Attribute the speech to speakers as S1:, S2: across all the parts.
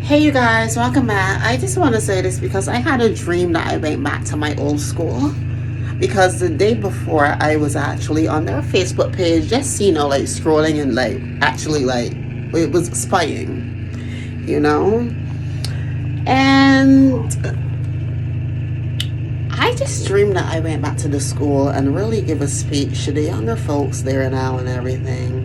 S1: Hey you guys, welcome back. I just want to say this because I had a dream that I went back to my old school. Because the day before I was actually on their Facebook page, just like scrolling and actually it was spying, And I just dreamed that I went back to the school and really give a speech to the younger folks there now and everything.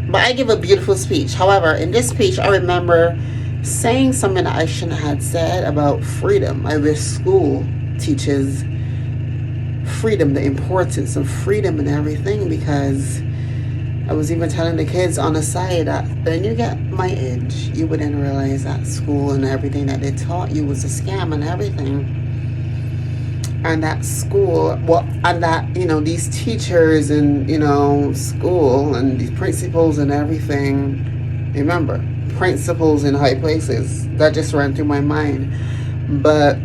S1: But I give a beautiful speech. However, in this speech, I remember saying something that I shouldn't have said about freedom. I wish school teaches freedom, the importance of freedom and everything, because I was even telling the kids on the side that when you get my age, you wouldn't realize that school and everything that they taught you was a scam and everything. And that school, these teachers and, school and these principals and everything, remember, principals in high places, that just ran through my mind. But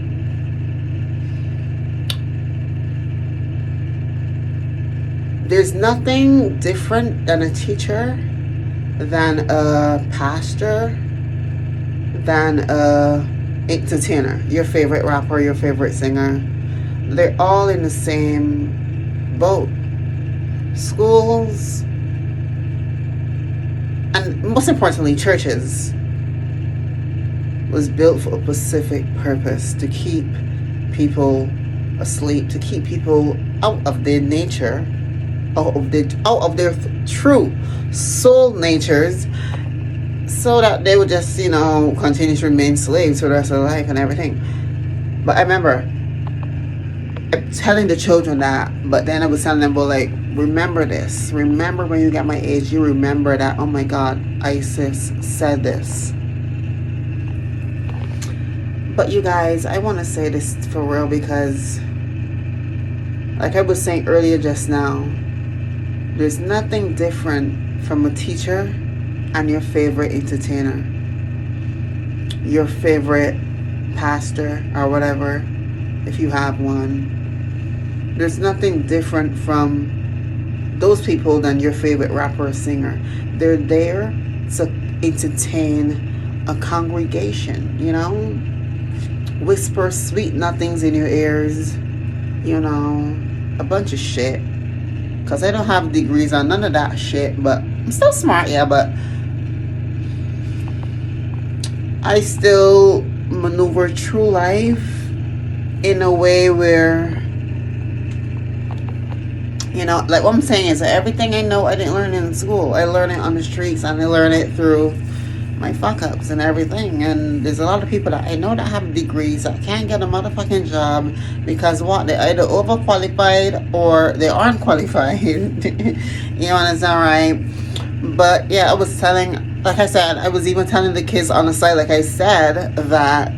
S1: there's nothing different than a teacher, than a pastor, than a entertainer, your favorite rapper, your favorite singer. They're all in the same boat. Schools, and most importantly, churches, was built for a specific purpose: to keep people asleep, to keep people out of their nature, out of their true soul natures, so that they would just, continue to remain slaves for the rest of their life and everything. But I remember telling the children that, but then I was telling them, well, remember this. Remember when you get my age, you remember that, oh my God, ISIS said this. But you guys, I want to say this for real, because like I was saying earlier just now, there's nothing different from a teacher and your favorite entertainer, your favorite pastor or whatever, if you have one. There's nothing different from those people than your favorite rapper or singer. They're there to entertain a congregation, whisper sweet nothings in your ears, a bunch of shit. Because I don't have degrees on none of that shit, but I'm still smart, yeah, but I still maneuver through life in a way where, like what I'm saying is that everything I know I didn't learn in school. I learned it on the streets, and I learned it through my fuck ups and everything. And there's a lot of people that I know that have degrees that can't get a motherfucking job because they're either overqualified or they aren't qualified. You understand, right? But yeah, like I said, I was even telling the kids on the side, like I said, that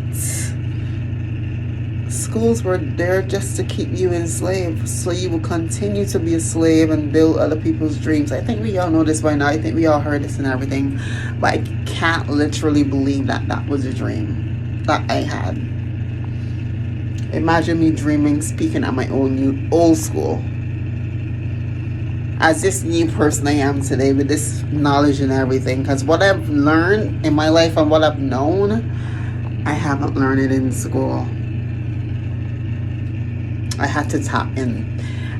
S1: schools were there just to keep you enslaved, so you will continue to be a slave and build other people's dreams. I think we all know this by now. I think we all heard this and everything, but I can't literally believe that that was a dream that I had. Imagine me dreaming, speaking at my own old school, as this new person I am today with this knowledge and everything. Because what I've learned in my life and what I've known, I haven't learned it in school. I had to tap in,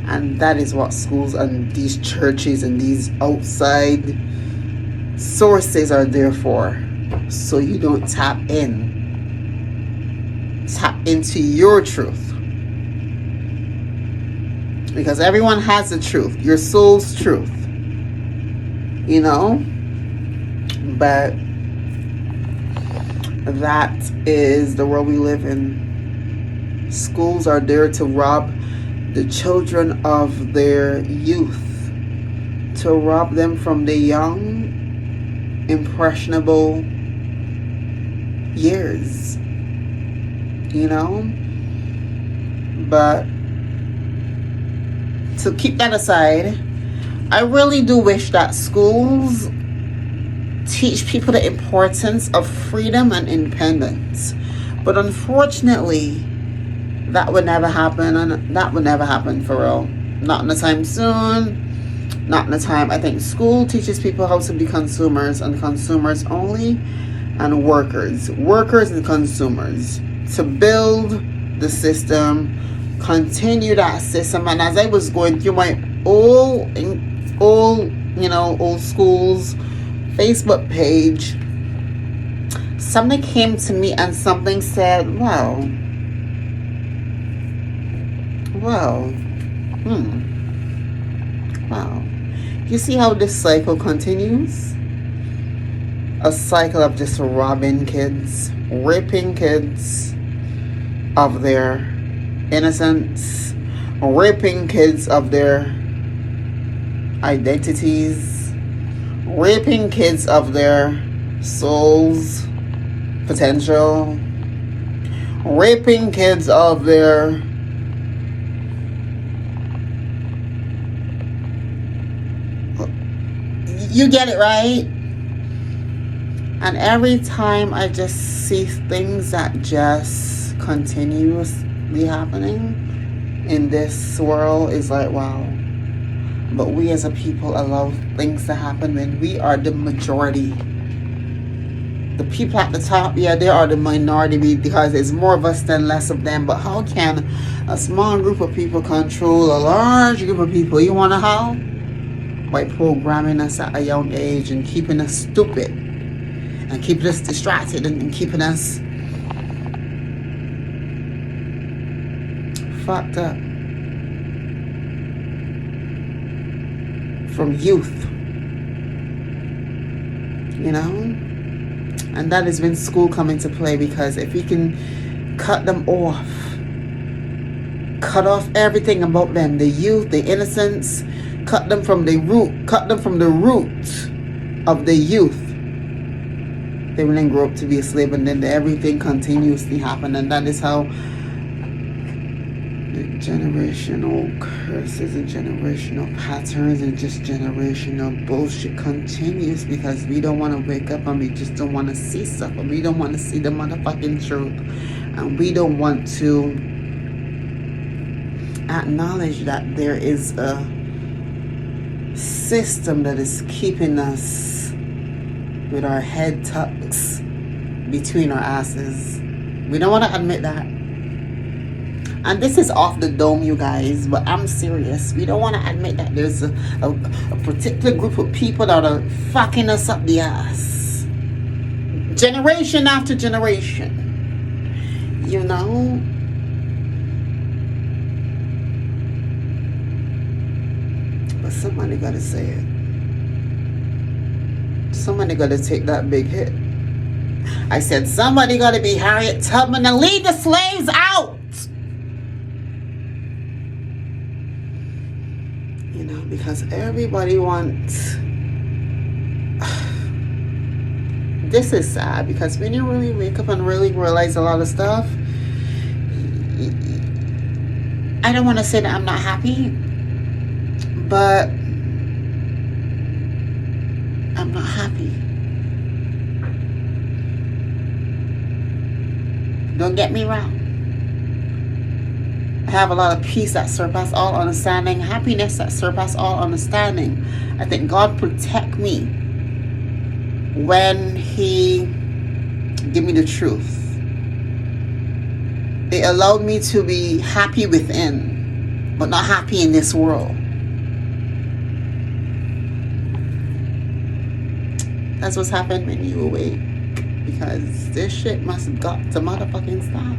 S1: and that is what schools and these churches and these outside sources are there for, so you don't tap into your truth, because everyone has a truth, your soul's truth, but that is the world we live in. Schools are there to rob the children of their youth, to rob them from the young, impressionable years, But to keep that aside, I really do wish that schools teach people the importance of freedom and independence. But unfortunately, that would never happen, and that would never happen for real. Not anytime soon. not in the time. I think school teaches people how to be consumers and consumers only, and workers and consumers, to build the system, continue that system. And as I was going through my old schools Facebook page, something came to me and something said, wow, you see how this cycle continues? A cycle of just robbing kids, raping kids of their innocence, raping kids of their identities, raping kids of their souls potential, raping kids of their you get it, right? And every time I just see things that just continuously happening in this world, is like, wow. But we as a people allow things to happen when we are the majority. The people at the top, yeah, they are the minority because there's more of us than less of them. But how can a small group of people control a large group of people? You want to how? By programming us at a young age and keeping us stupid and keeping us distracted and keeping us fucked up from youth, you know? And that is when school come into play, because if we can cut them off, cut off everything about them, the youth, the innocence, cut them from the root of the youth, they will then grow up to be a slave, and then everything continuously happen. And that is how the generational curses and generational patterns and just generational bullshit continues, because we don't want to wake up and we just don't want to see stuff, and we don't want to see the motherfucking truth, and we don't want to acknowledge that there is a system that is keeping us with our head tucks between our asses. We don't want to admit that. And this is off the dome, you guys, but I'm serious. We don't want to admit that there's a particular group of people that are fucking us up the ass. Generation after generation. You know? But somebody gotta say it. Somebody gotta take that big hit. I said somebody gotta be Harriet Tubman and lead the slaves out. You know, because everybody wants... This is sad, because when you really wake up and really realize a lot of stuff, I don't want to say that I'm not happy, but I'm not happy. Don't get me wrong. I have a lot of peace that surpasses all understanding, happiness that surpasses all understanding. I think God protect me when He give me the truth. It allowed me to be happy within, but not happy in this world. That's what's happened when you awake. Because this shit must have got to motherfucking stop.